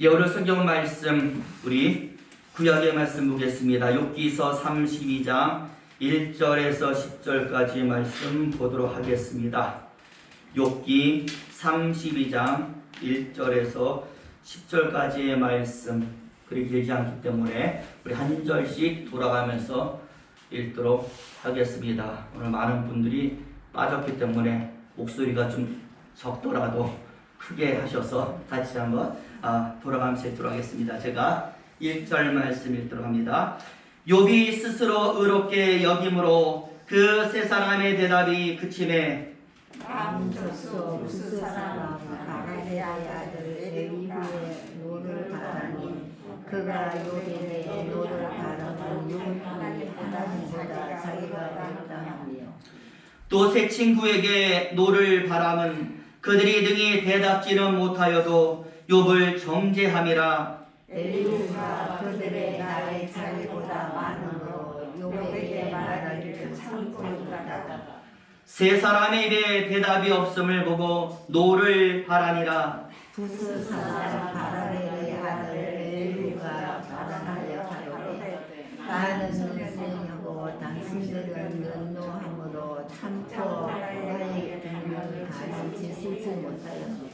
오늘 성경 말씀 우리 구약의 말씀 보겠습니다. 욥기서 32장 1절에서 10절까지 말씀 보도록 하겠습니다. 욥기 32장 1절에서 10절까지의 말씀 그리 길지 않기 때문에 우리 한 절씩 돌아가면서 읽도록 하겠습니다. 오늘 많은 분들이 빠졌기 때문에 목소리가 좀 적더라도 크게 하셔서 같이 한번 돌아가면서 읽도록 하겠습니다. 제가 1절 말씀 읽도록 합니다. 욥이 스스로 의롭게 여김으로 그 세 사람의 대답이 그치매 남조소 그 사람 가라의 아들 엘리후의 노를 바라니 그가 욥에게 노를 바라는 욥이 하나님보다 자기가 마땅하며 또 세 친구에게 노를 바람은 그들이 능히 대답지는 못하여도 욥을 정죄함이라. 엘리후가 그들의 나의 자기보다 많음으로 욥에게 말하기를 참고 있다가 세 사람의 입에 대답이 없음을 보고 노를 바라니라. 부스 사람 바라레의 아들 엘리후가 바라하여 가로되 나는 눈쓰냐고 당신들은 눈노함으로 참고 너의 등을 가지지 못하였노라.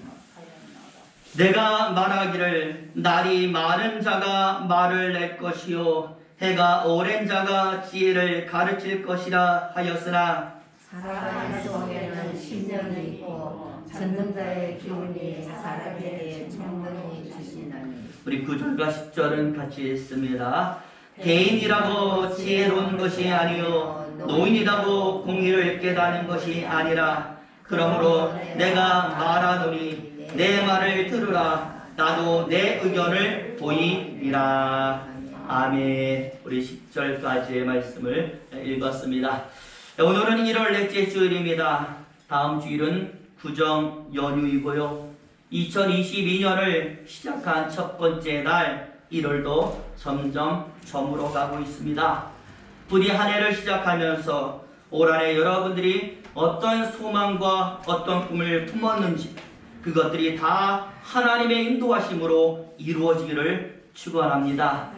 내가 말하기를 날이 많은 자가 말을 낼 것이요 해가 오랜 자가 지혜를 가르칠 것이라 하였으나 사람 속에는 신령이 있고 듣는 자의 기운이 사람에게 청명히 주시나니. 우리 9절과 10절은 같이 읽습니다. 대인이라고 지혜로운 것이 아니요 노인이라고 공의를 깨닫는 것이 아니라 그러므로 내가 말하노니 내 말을 들으라. 나도 내 의견을 보이리라. 아멘. 우리 10절까지의 말씀을 읽었습니다. 오늘은 1월 넷째 주일입니다. 다음 주일은 구정 연휴이고요. 2022년을 시작한 첫 번째 날 1월도 점점 저물어 가고 있습니다. 부디 한 해를 시작하면서 올 한 해 여러분들이 어떤 소망과 어떤 꿈을 품었는지 그것들이 다 하나님의 인도하심으로 이루어지기를 축원합니다.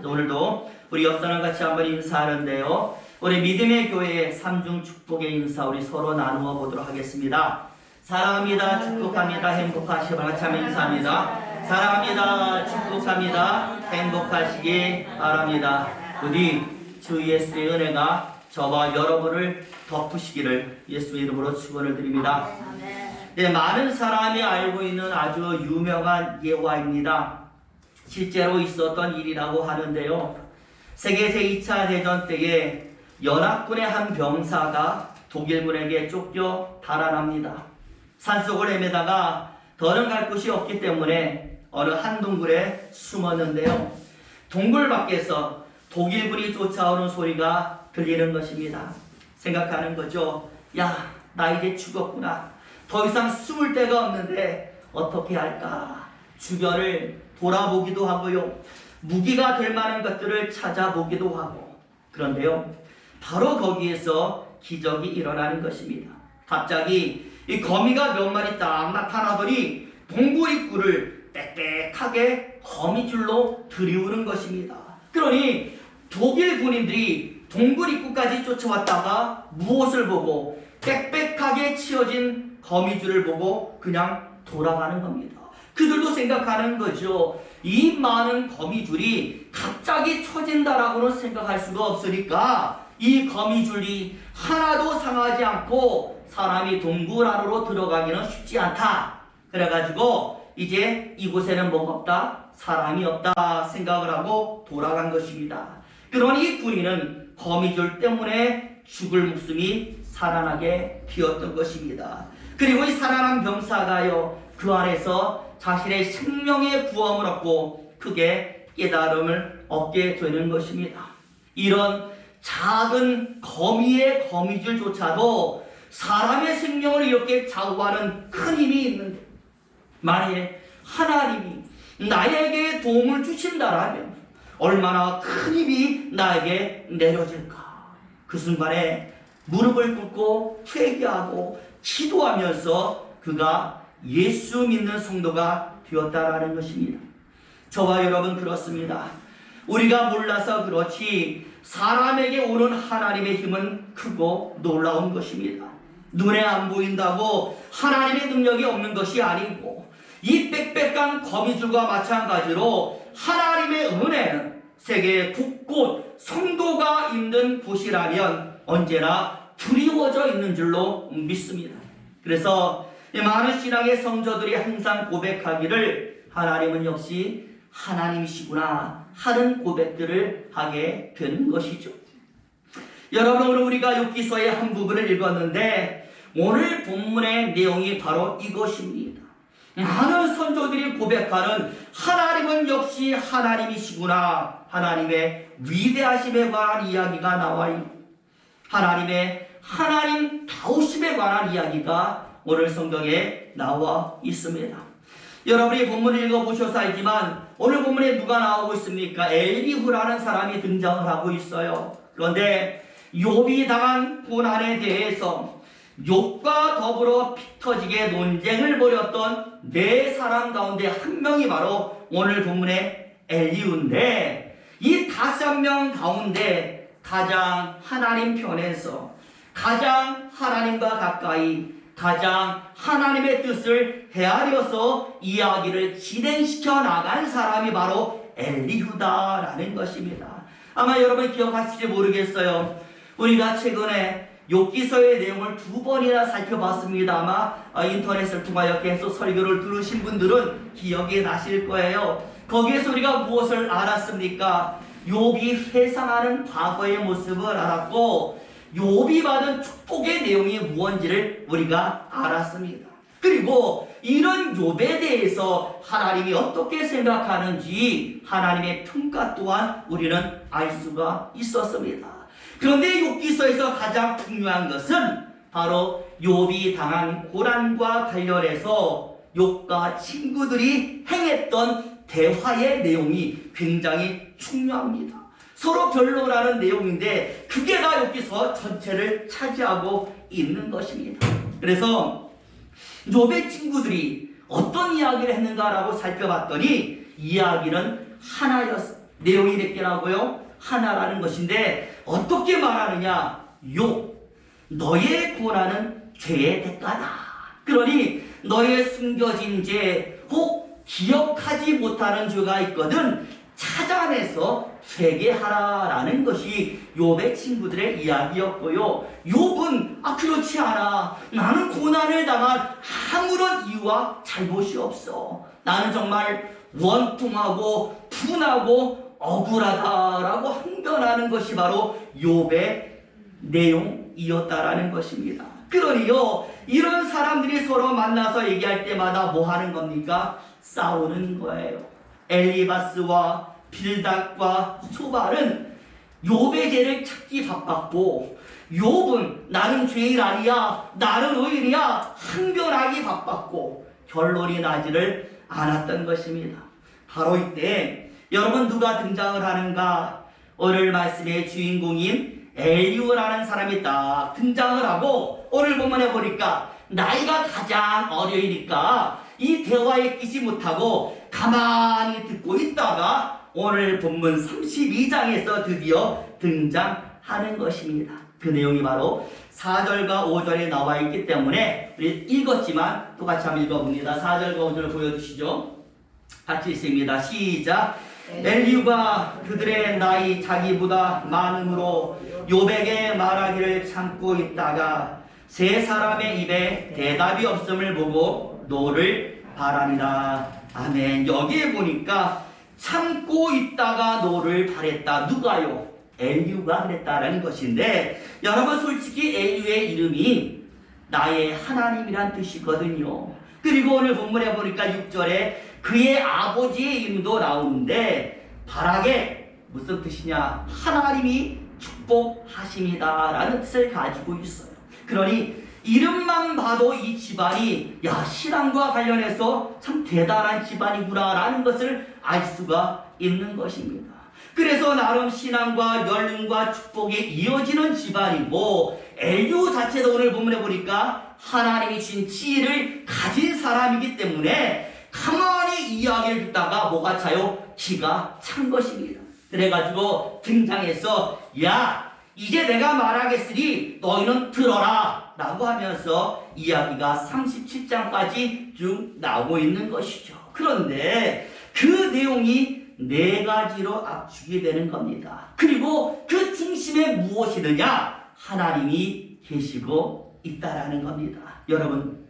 오늘도 우리 옆사람 같이 한번 인사하는데요. 우리 믿음의 교회의 삼중 축복의 인사 우리 서로 나누어 보도록 하겠습니다. 사랑합니다. 축복합니다. 행복하시기 바랍니다. 참 인사합니다. 사랑합니다. 축복합니다. 행복하시기 바랍니다. 부디 주 예수의 은혜가 저와 여러분을 덮으시기를 예수의 이름으로 축원을 드립니다. 네, 많은 사람이 알고 있는 아주 유명한 예화입니다. 실제로 있었던 일이라고 하는데요. 세계 제2차 대전 때에 연합군의 한 병사가 독일군에게 쫓겨 달아납니다. 산속을 헤매다가 더는 갈 곳이 없기 때문에 어느 한 동굴에 숨었는데요. 동굴 밖에서 독일군이 쫓아오는 소리가 들리는 것입니다. 생각하는 거죠. 야, 나 이제 죽었구나. 더 이상 숨을 데가 없는데 어떻게 할까? 주변을 돌아보기도 하고요. 무기가 될 만한 것들을 찾아보기도 하고. 그런데요. 바로 거기에서 기적이 일어나는 것입니다. 갑자기 이 거미가 몇 마리 딱 나타나더니 동굴 입구를 빽빽하게 거미줄로 들이우는 것입니다. 그러니 독일 군인들이 동굴 입구까지 쫓아왔다가 무엇을 보고 빽빽하게 치어진 거미줄을 보고 그냥 돌아가는 겁니다. 그들도 생각하는 거죠. 이 많은 거미줄이 갑자기 쳐진다라고는 생각할 수가 없으니까 이 거미줄이 하나도 상하지 않고 사람이 동굴 안으로 들어가기는 쉽지 않다. 그래가지고 이제 이곳에는 뭐가 없다? 사람이 없다 생각을 하고 돌아간 것입니다. 그러니 이 군인은 거미줄 때문에 죽을 목숨이 살아나게 되었던 것입니다. 그리고 이 살아난 병사가요 그 안에서 자신의 생명의 구원을 얻고 크게 깨달음을 얻게 되는 것입니다. 이런 작은 거미의 거미줄조차도 사람의 생명을 이렇게 좌우하는 큰 힘이 있는데 만일 하나님이 나에게 도움을 주신다라면 얼마나 큰 힘이 나에게 내려질까. 그 순간에 무릎을 꿇고 회개하고 기도하면서 그가 예수 믿는 성도가 되었다라는 것입니다. 저와 여러분 그렇습니다. 우리가 몰라서 그렇지 사람에게 오는 하나님의 힘은 크고 놀라운 것입니다. 눈에 안 보인다고 하나님의 능력이 없는 것이 아니고 이 빽빽한 거미줄과 마찬가지로 하나님의 은혜는 세계 곳곳 성도가 있는 곳이라면 언제나 두려워져 있는 줄로 믿습니다. 그래서 많은 신앙의 성도들이 항상 고백하기를 하나님은 역시 하나님이시구나 하는 고백들을 하게 되는 것이죠. 여러분, 오늘 우리가 욥기서의 한 부분을 읽었는데 오늘 본문의 내용이 바로 이것입니다. 많은 선조들이 고백하는 하나님은 역시 하나님이시구나, 하나님의 위대하심에 관한 이야기가 나와 있고 하나님의 하나님다우심에 관한 이야기가 오늘 성경에 나와 있습니다. 여러분이 본문을 읽어보셔서 알지만 오늘 본문에 누가 나오고 있습니까? 엘리후라는 사람이 등장을 하고 있어요. 그런데 욥이 당한 고난에 대해서 욥과 더불어 피 터지게 논쟁을 벌였던 네 사람 가운데 한 명이 바로 오늘 본문의 엘리후인데, 이 5명 가운데 가장 하나님 편에서 가장 하나님과 가까이 가장 하나님의 뜻을 헤아려서 이야기를 진행시켜 나간 사람이 바로 엘리후다라는 것입니다. 아마 여러분 기억하실지 모르겠어요. 우리가 최근에 욥기서의 내용을 2번이나 살펴봤습니다. 아마 인터넷을 통하여 계속 설교를 들으신 분들은 기억이 나실 거예요. 거기에서 우리가 무엇을 알았습니까? 욥이 회상하는 과거의 모습을 알았고 욥이 받은 축복의 내용이 무엇인지를 우리가 알았습니다. 그리고 이런 욥에 대해서 하나님이 어떻게 생각하는지 하나님의 평가 또한 우리는 알 수가 있었습니다. 그런데 욥기서에서 가장 중요한 것은 바로 욥이 당한 고난과 관련해서 욥과 친구들이 행했던 대화의 내용이 굉장히 중요합니다. 서로 변론하는 내용인데 그게 다 욥기서 전체를 차지하고 있는 것입니다. 그래서 욥의 친구들이 어떤 이야기를 했는가라고 살펴봤더니 이야기는 하나였어. 내용이 몇 개라고요? 하나라는 것인데 어떻게 말하느냐? 욥, 너의 고난은 죄의 대가다. 그러니 너의 숨겨진 죄, 혹 기억하지 못하는 죄가 있거든 찾아내서 회개하라라는 것이 욥의 친구들의 이야기였고요. 욥은 그렇지 않아. 나는 고난을 당한 아무런 이유와 잘못이 없어. 나는 정말 원통하고 분하고 억울하다라고 항변하는 것이 바로 욥의 내용이었다라는 것입니다. 그러니요, 이런 사람들이 서로 만나서 얘기할 때마다 뭐 하는 겁니까? 싸우는 거예요. 엘리바스와 빌닷과 소발은 욥의 죄를 찾기 바빴고 욥은 나는 죄인 아니야, 나는 의인이야 항변하기 바빴고 결론이 나지를 않았던 것입니다. 바로 이때 여러분 누가 등장을 하는가? 오늘 말씀의 주인공인 엘리후라는 사람이 딱 등장을 하고 오늘 본문에 보니까 나이가 가장 어려이니까 이 대화에 끼지 못하고 가만히 듣고 있다가 오늘 본문 32장에서 드디어 등장하는 것입니다. 그 내용이 바로 4절과 5절에 나와 있기 때문에 우리 읽었지만 또 같이 한번 읽어봅니다. 4절과 5절을 보여주시죠. 같이 읽습니다. 시작. 엘리후가 그들의 나이 자기보다 많음으로 욥에게 말하기를 참고 있다가 세 사람의 입에 대답이 없음을 보고 노를 바라니라. 아멘. 여기에 보니까 참고 있다가 노를 바랬다. 누가요? 엘리후가 그랬다라는 것인데 여러분 솔직히 엘리후의 이름이 나의 하나님이란 뜻이거든요. 그리고 오늘 본문에 보니까 6절에 그의 아버지의 이름도 나오는데 바라게 무슨 뜻이냐? 하나님이 축복하십니다 라는 뜻을 가지고 있어요. 그러니 이름만 봐도 이 집안이 신앙과 관련해서 참 대단한 집안이구나 라는 것을 알 수가 있는 것입니다. 그래서 나름 신앙과 연륜과 축복이 이어지는 집안이고 엘리후 자체도 오늘 본문에 보니까 하나님이 주신 지혜를 가진 사람이기 때문에 가만히 이야기를 듣다가 뭐가 차요? 기가 찬 것입니다. 그래가지고 등장해서 야 이제 내가 말하겠으니 너희는 들어라 라고 하면서 이야기가 37장까지 쭉 나오고 있는 것이죠. 그런데 그 내용이 네 가지로 압축이 되는 겁니다. 그리고 그 중심에 무엇이 드냐? 하나님이 계시고 있다라는 겁니다. 여러분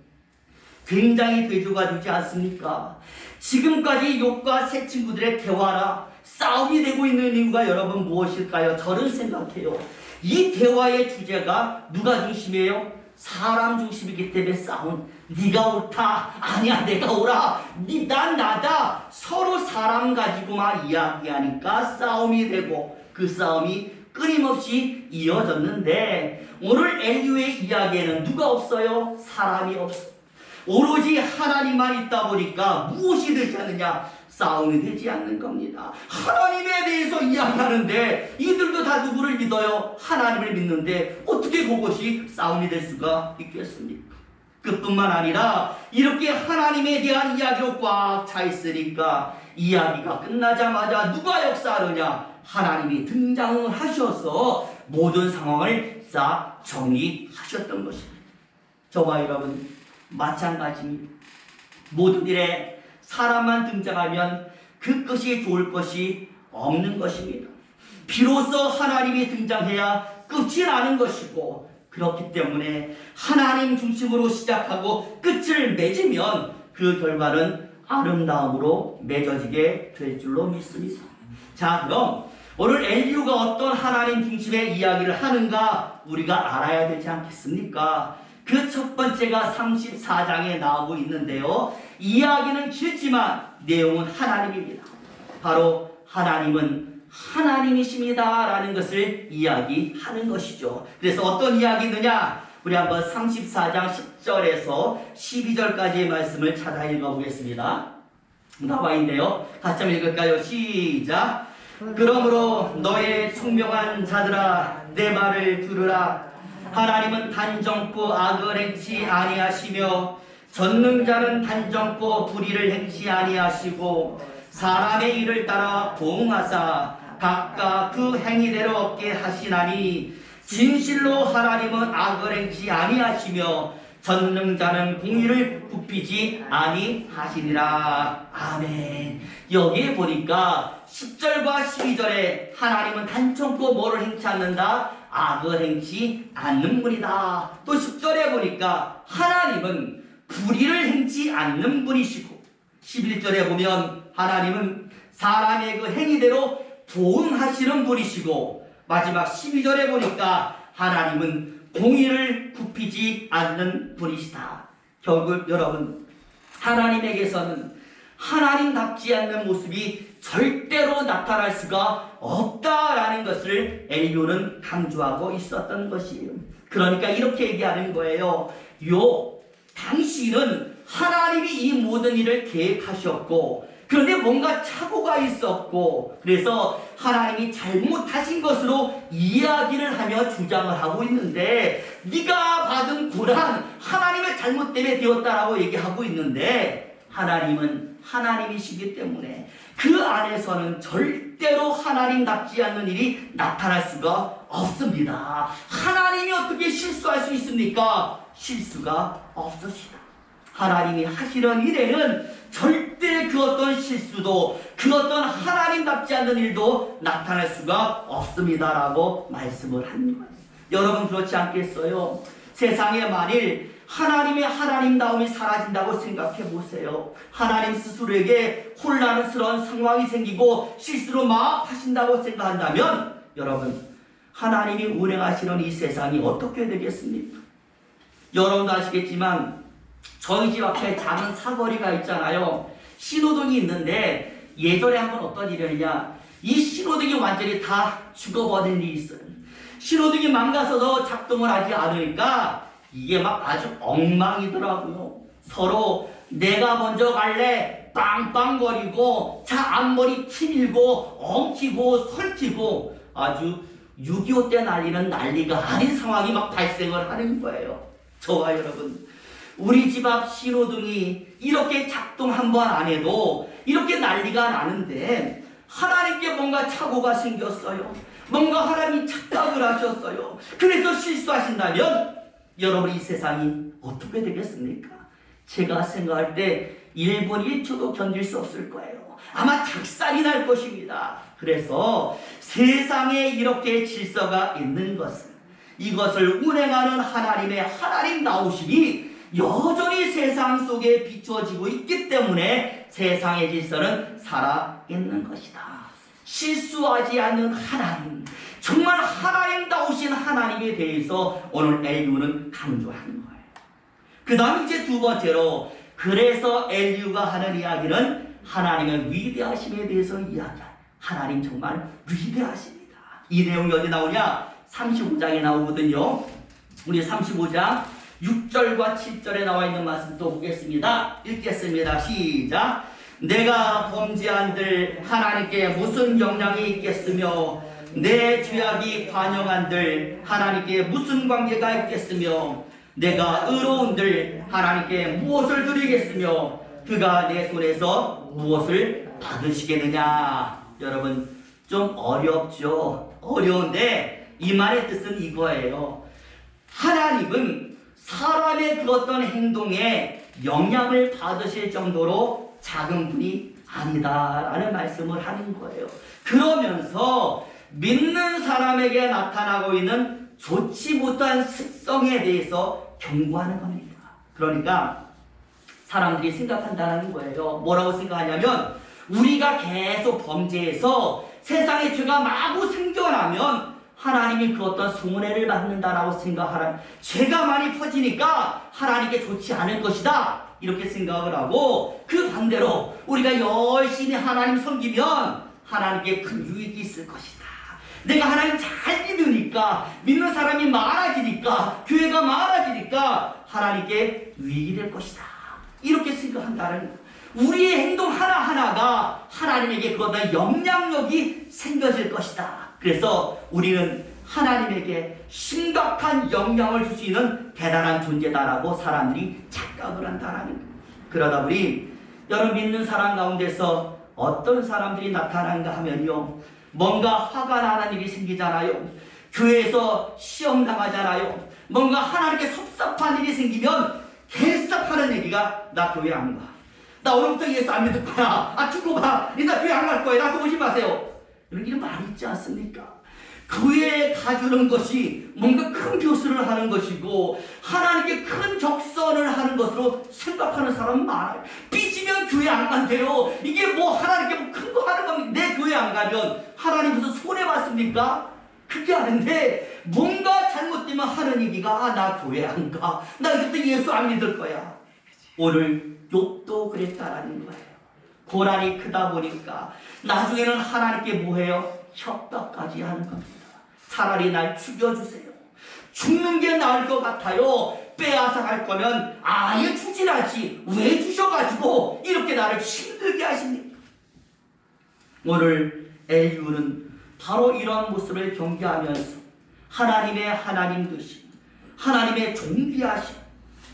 굉장히 대조가 되지 않습니까? 지금까지 욥과 세 친구들의 대화라 싸움이 되고 있는 이유가 여러분 무엇일까요? 저는 생각해요. 이 대화의 주제가 누가 중심이에요? 사람 중심이기 때문에 싸움. 네가 옳다. 아니야 내가 옳아. 난 나다. 서로 사람 가지고만 이야기하니까 싸움이 되고 그 싸움이 끊임없이 이어졌는데 오늘 엘리후의 이야기에는 누가 없어요? 사람이 없어. 오로지 하나님만 있다 보니까 무엇이 되지 않느냐? 싸움이 되지 않는 겁니다. 하나님에 대해서 이야기하는데 이들도 다 누구를 믿어요? 하나님을 믿는데 어떻게 그것이 싸움이 될 수가 있겠습니까? 그뿐만 아니라 이렇게 하나님에 대한 이야기로 꽉 차 있으니까 이야기가 끝나자마자 누가 역사하느냐? 하나님이 등장을 하셔서 모든 상황을 싹 정리하셨던 것입니다. 저와 여러분 마찬가지입니다. 모든 일에 사람만 등장하면 그 것이 좋을 것이 없는 것입니다. 비로소 하나님이 등장해야 끝이 나는 것이고 그렇기 때문에 하나님 중심으로 시작하고 끝을 맺으면 그 결과는 아름다움으로 맺어지게 될 줄로 믿습니다. 자, 그럼 오늘 엘리후가 어떤 하나님 중심의 이야기를 하는가 우리가 알아야 되지 않겠습니까? 그 첫 번째가 34장에 나오고 있는데요. 이야기는 길지만 내용은 하나님입니다. 바로 하나님은 하나님이십니다 라는 것을 이야기하는 것이죠. 그래서 어떤 이야기느냐? 우리 한번 34장 10절에서 12절까지의 말씀을 찾아 읽어보겠습니다. 나와 있네요. 같이 한번 읽을까요? 시작! 그러므로 너의 총명한 자들아 내 말을 들으라. 하나님은 단정코 악을 행치 아니하시며 전능자는 단정코 불의를 행치 아니하시고 사람의 일을 따라 보응하사 각각 그 행위대로 얻게 하시나니 진실로 하나님은 악을 행치 아니하시며 전능자는 공의를 굽히지 아니하시니라. 아멘. 여기에 보니까 10절과 12절에 하나님은 단정코 뭐를 행치 않는다? 악을 행치 않는 분이다. 또 10절에 보니까 하나님은 불의를 행치 않는 분이시고 11절에 보면 하나님은 사람의 그 행위대로 보응하시는 분이시고 마지막 12절에 보니까 하나님은 공의를 굽히지 않는 분이시다. 결국 여러분 하나님에게서는 하나님답지 않는 모습이 절대로 나타날 수가 없다라는 것을 엘리후는 강조하고 있었던 것이에요. 그러니까 이렇게 얘기하는 거예요. 당신은 하나님이 이 모든 일을 계획하셨고 그런데 뭔가 착오가 있었고 그래서 하나님이 잘못하신 것으로 이야기를 하며 주장을 하고 있는데 네가 받은 고난 하나님의 잘못 때문에 되었다라고 얘기하고 있는데 하나님은 하나님이시기 때문에 그 안에서는 절대로 하나님답지 않는 일이 나타날 수가 없습니다. 하나님이 어떻게 실수할 수 있습니까? 실수가 없으시다. 하나님이 하시는 일에는 절대 그 어떤 실수도 그 어떤 하나님답지 않는 일도 나타날 수가 없습니다라고 말씀을 하는 거예요. 여러분 그렇지 않겠어요? 세상에 만일 하나님의 하나님다움이 사라진다고 생각해 보세요. 하나님 스스로에게 혼란스러운 상황이 생기고 실수로 막 하신다고 생각한다면 여러분 하나님이 운행하시는 이 세상이 어떻게 되겠습니까? 여러분도 아시겠지만 저희 집 앞에 작은 사거리가 있잖아요. 신호등이 있는데 예전에 한번 어떤 일이었냐, 이 신호등이 완전히 다 죽어버린 일이 있어요. 신호등이 망가져서 작동을 하지 않으니까 이게 막 아주 엉망이더라고요. 서로 내가 먼저 갈래 빵빵거리고 차 앞머리 치밀고 엉키고 설키고 아주 6.25 때 난리는 난리가 아닌 상황이 막 발생을 하는 거예요. 저와 여러분 우리 집 앞 신호등이 이렇게 작동 한 번 안 해도 이렇게 난리가 나는데 하나님께 뭔가 착오가 생겼어요. 뭔가 하나님이 착각을 하셨어요. 그래서 실수하신다면 여러분 이 세상이 어떻게 되겠습니까? 제가 생각할 때 1분 1초도 견딜 수 없을 거예요. 아마 작살이 날 것입니다. 그래서 세상에 이렇게 질서가 있는 것은 이것을 운행하는 하나님의 하나님 나오심이 여전히 세상 속에 비춰지고 있기 때문에 세상의 질서는 살아있는 것이다. 실수하지 않는 하나님, 정말 하나님 나오신 하나님에 대해서 오늘 엘리후는 강조하는 거예요. 그 다음 이제 두 번째로, 그래서 엘리후가 하는 이야기는 하나님의 위대하심에 대해서 이야기합니다. 하나님 정말 위대하십니다. 이 내용이 어디 나오냐? 35장에 나오거든요. 우리 35장 6절과 7절에 나와 있는 말씀 또 보겠습니다. 읽겠습니다. 시작. 내가 범죄한들 하나님께 무슨 영향이 있겠으며 내 죄악이 관영한들 하나님께 무슨 관계가 있겠으며 내가 의로운들 하나님께 무엇을 드리겠으며 그가 내 손에서 무엇을 받으시겠느냐. 여러분 좀 어렵죠. 어려운데 이 말의 뜻은 이거예요. 하나님은 사람의 그 어떤 행동에 영향을 받으실 정도로 작은 분이 아니다라는 말씀을 하는 거예요. 그러면서 믿는 사람에게 나타나고 있는 좋지 못한 습성에 대해서 경고하는 겁니다. 그러니까 사람들이 생각한다는 거예요. 뭐라고 생각하냐면 우리가 계속 범죄해서 세상에 죄가 마구 생겨나면 하나님이 그 어떤 손해를 받는다라고 생각하라. 죄가 많이 퍼지니까 하나님께 좋지 않을 것이다. 이렇게 생각을 하고 그 반대로 우리가 열심히 하나님 섬기면 하나님께 큰 유익이 있을 것이다. 내가 하나님 잘 믿으니까 믿는 사람이 많아지니까 교회가 많아지니까 하나님께 유익이 될 것이다. 이렇게 생각한다는 거예요. 우리의 행동 하나하나가 하나님에게 그 어떤 영향력이 생겨질 것이다. 그래서 우리는 하나님에게 심각한 영향을 줄 수 있는 대단한 존재다라고 사람들이 착각을 한다는 거예요. 그러다 보니 여러분 믿는 사람 가운데서 어떤 사람들이 나타나는가 하면요, 뭔가 화가 나는 일이 생기잖아요. 교회에서 시험 당하잖아요. 뭔가 하나님께 섭섭한 일이 생기면 계속 하는 얘기가 나 교회 안 가. 나 오늘부터 예수 안 믿을 거야. 두고 봐. 나 교회 안 갈 거야. 나도 오지 마세요. 이런 말이 있지 않습니까? 교회에 가주는 것이 뭔가 큰 교수를 하는 것이고 하나님께 큰 적선을 하는 것으로 생각하는 사람은 많아요. 삐지면 교회 안 간대요. 이게 뭐 하나님께 뭐 큰 거 하는 겁니까? 내 교회 안 가면 하나님 무슨 손해봤습니까? 그게 아닌데 뭔가 잘못되면 하는 얘기가 나 교회 안 가. 나 이제부터 예수 안 믿을 거야. 오늘 욥도 그랬다라는 거예요. 고난이 크다 보니까 나중에는 하나님께 뭐해요? 협박까지 하는 겁니다. 차라리 날 죽여주세요. 죽는 게 나을 것 같아요. 빼앗아 갈 거면 아예 주질 않지. 왜 주셔가지고 이렇게 나를 힘들게 하십니까? 오늘 엘리후는 바로 이런 모습을 경계하면서 하나님의 하나님 되심, 하나님의 존귀하심,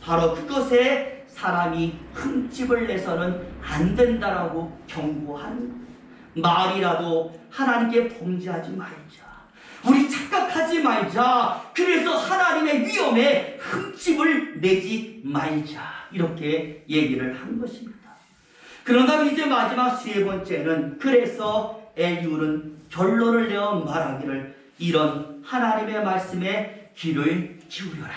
바로 그것에 사람이 흠집을 내서는 안 된다라고 경고하는 거예요. 말이라도 하나님께 범죄하지 말자. 우리 착각하지 말자. 그래서 하나님의 위엄에 흠집을 내지 말자. 이렇게 얘기를 한 것입니다. 그러다 이제 마지막 세 번째는, 그래서 엘리후는 결론을 내어 말하기를 이런 하나님의 말씀에 귀를 기울여라.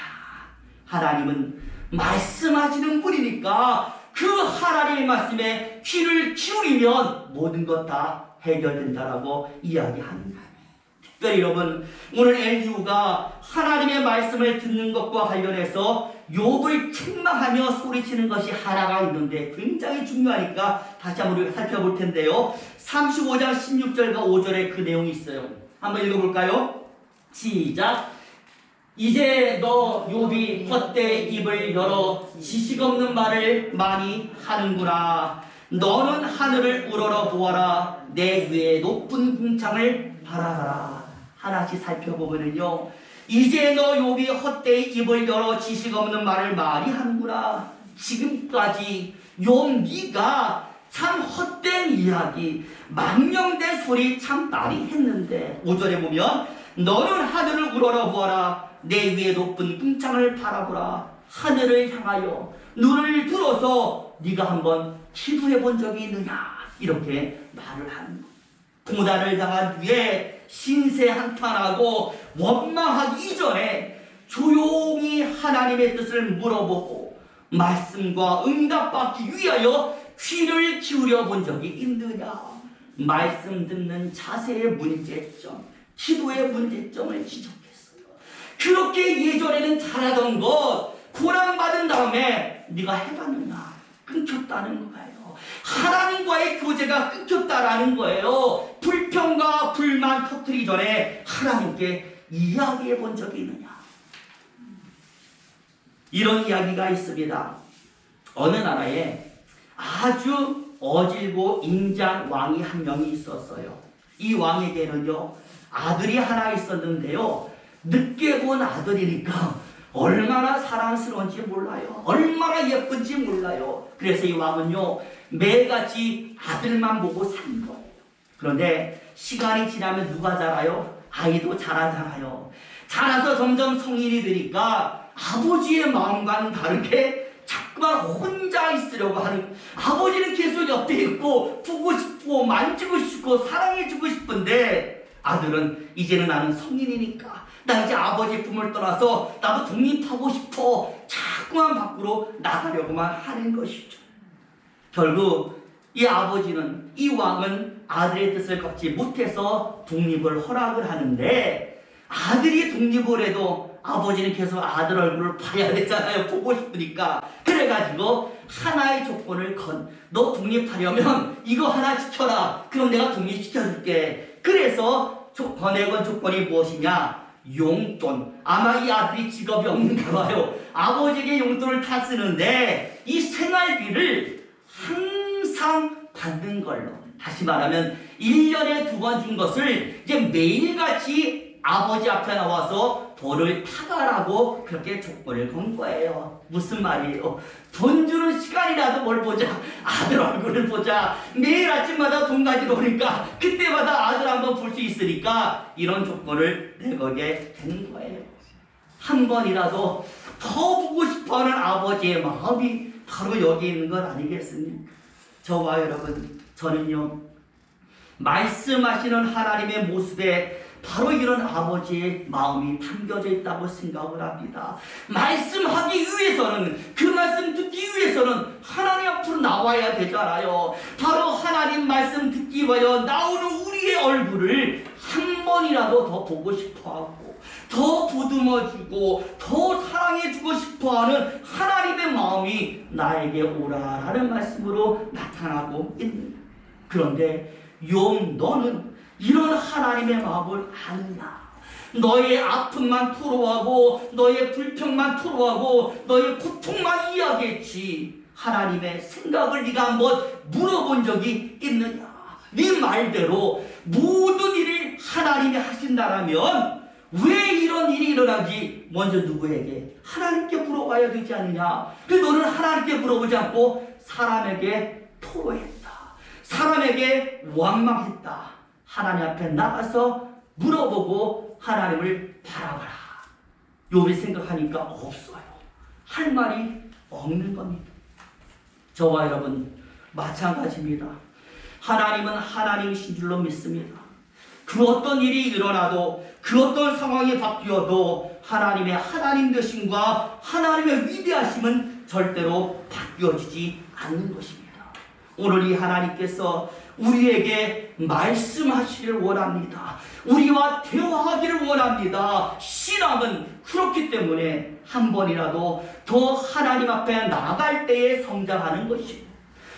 하나님은 말씀하시는 분이니까 그 하나님의 말씀에 귀를 기울이면 모든 것 다 해결된다라고 이야기합니다. 특별히 여러분, 오늘 엘리후가 하나님의 말씀을 듣는 것과 관련해서 욥을 책망하며 소리치는 것이 하나가 있는데 굉장히 중요하니까 다시 한번 우리가 살펴볼 텐데요. 35장 16절과 5절에 그 내용이 있어요. 한번 읽어볼까요? 시작. 이제 너 욥이 헛되이 입을 열어 지식 없는 말을 많이 하는구나. 너는 하늘을 우러러 보아라. 내 위에 높은 궁창을 바라봐라. 하나씩 살펴보면요, 이제 너 욥이 헛되이 입을 열어 지식 없는 말을 많이 하는구나. 지금까지 욥 네가 참 헛된 이야기, 망령된 소리 참 많이 했는데 5절에 보면 너는 하늘을 우러러 보아라. 내 위에 높은 궁창을 바라보라. 하늘을 향하여 눈을 들어서 네가 한번 기도해 본 적이 있느냐, 이렇게 말을 하는 것. 고난을 당한 뒤에 신세 한탄하고 원망하기 이전에 조용히 하나님의 뜻을 물어보고 말씀과 응답받기 위하여 귀를 기울여 본 적이 있느냐. 말씀 듣는 자세의 문제점, 기도의 문제점을 지적했어요. 그렇게 예전에는 잘하던 것 고난받은 다음에 네가 해봤느냐? 끊겼다는 거예요. 하나님과의 교제가 끊겼다라는 거예요. 불평과 불만 터뜨리기 전에 하나님께 이야기해 본 적이 있느냐? 이런 이야기가 있습니다. 어느 나라에 아주 어질고 인자한 왕이 한 명이 있었어요. 이 왕에게는요 아들이 하나 있었는데요, 늦게 본 아들이니까 얼마나 사랑스러운지 몰라요. 얼마나 예쁜지 몰라요. 그래서 이 왕은요 매일같이 아들만 보고 산 거예요. 그런데 시간이 지나면 누가 자라요? 아이도 자라잖아요. 자라서 점점 성인이 되니까 아버지의 마음과는 다르게 자꾸만 혼자 있으려고 하는, 아버지는 계속 옆에 있고 보고 싶고 만지고 싶고 사랑해주고 싶은데 아들은 이제는 나는 성인이니까 나 이제 아버지 품을 떠나서 나도 독립하고 싶어, 자꾸만 밖으로 나가려고만 하는 것이죠. 결국 이 아버지는, 이 왕은 아들의 뜻을 걷지 못해서 독립을 허락을 하는데, 아들이 독립을 해도 아버지는 계속 아들 얼굴을 봐야 되잖아요. 보고 싶으니까. 그래가지고 하나의 조건을 너 독립하려면 이거 하나 지켜라. 그럼 내가 독립시켜줄게. 그래서 권해건 조건이 무엇이냐? 용돈. 아마 이 아들이 직업이 없는가 봐요. 아버지에게 용돈을 다 쓰는데 이 생활비를 항상 받는 걸로, 다시 말하면 1년에 2번 준 것을 이제 매일같이 아버지 앞에 나와서 돈을 타가라고 그렇게 조건을 건 거예요. 무슨 말이에요? 돈 주는 시간이라도 뭘 보자, 아들 얼굴을 보자. 매일 아침마다 돈 가지러 오니까 그때마다 아들 한번 볼 수 있으니까 이런 조건을 내거게 된 거예요. 한 번이라도 더 보고 싶어하는 아버지의 마음이 바로 여기 있는 것 아니겠습니까? 저와 여러분, 저는요 말씀하시는 하나님의 모습에 바로 이런 아버지의 마음이 담겨져 있다고 생각을 합니다. 말씀하기 위해서는, 그 말씀 듣기 위해서는 하나님 앞으로 나와야 되잖아요. 바로 하나님 말씀 듣기 위하여 나오는 우리의 얼굴을 한 번이라도 더 보고 싶어하고 더 보듬어주고 더 사랑해주고 싶어하는 하나님의 마음이 나에게 오라라는 말씀으로 나타나고 있는. 그런데 욥, 너는 이런 하나님의 마음을 아느냐? 너의 아픔만 토로하고 너의 불평만 토로하고 너의 고통만 이야기했지, 하나님의 생각을 네가 한번 물어본 적이 있느냐? 네 말대로 모든 일을 하나님이 하신다라면 왜 이런 일이 일어나지? 먼저 누구에게? 하나님께 물어봐야 되지 않느냐? 근데 너는 하나님께 물어보지 않고 사람에게 토로했다, 사람에게 원망했다. 하나님 앞에 나가서 물어보고 하나님을 바라봐라. 욥이 생각하니까 없어요. 할 말이 없는 겁니다. 저와 여러분 마찬가지입니다. 하나님은 하나님이신 줄로 믿습니다. 그 어떤 일이 일어나도, 그 어떤 상황이 바뀌어도 하나님의 하나님 되심과 하나님의 위대하심은 절대로 바뀌어지지 않는 것입니다. 오늘 이 하나님께서 우리에게 말씀하시기를 원합니다. 우리와 대화하기를 원합니다. 신앙은 그렇기 때문에 한 번이라도 더 하나님 앞에 나갈 때에 성장하는 것입니다.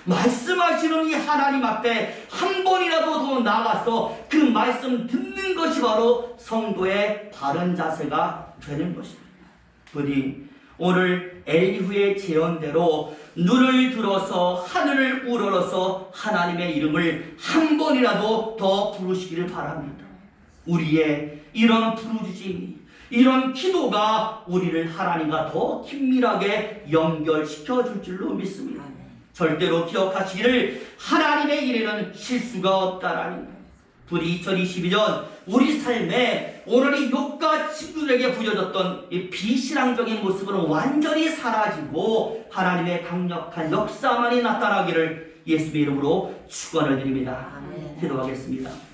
말씀하시는 이 하나님 앞에 한 번이라도 더 나가서 그 말씀 듣는 것이 바로 성도의 바른 자세가 되는 것입니다. 부디 오늘 엘리후의 제언대로 눈을 들어서 하늘을 우러러서 하나님의 이름을 한 번이라도 더 부르시기를 바랍니다. 우리의 이런 부르짖음이, 이런 기도가 우리를 하나님과 더 긴밀하게 연결시켜 줄 줄로 믿습니다. 절대로 기억하시기를 하나님의 일에는 실수가 없다라는 것. 부디 2022년 우리 삶에 오늘 이 욥과 친구들에게 부여졌던 이 비신앙적인 모습은 완전히 사라지고 하나님의 강력한 역사만이 나타나기를 예수의 이름으로 축원을 드립니다. 아멘. 기도하겠습니다.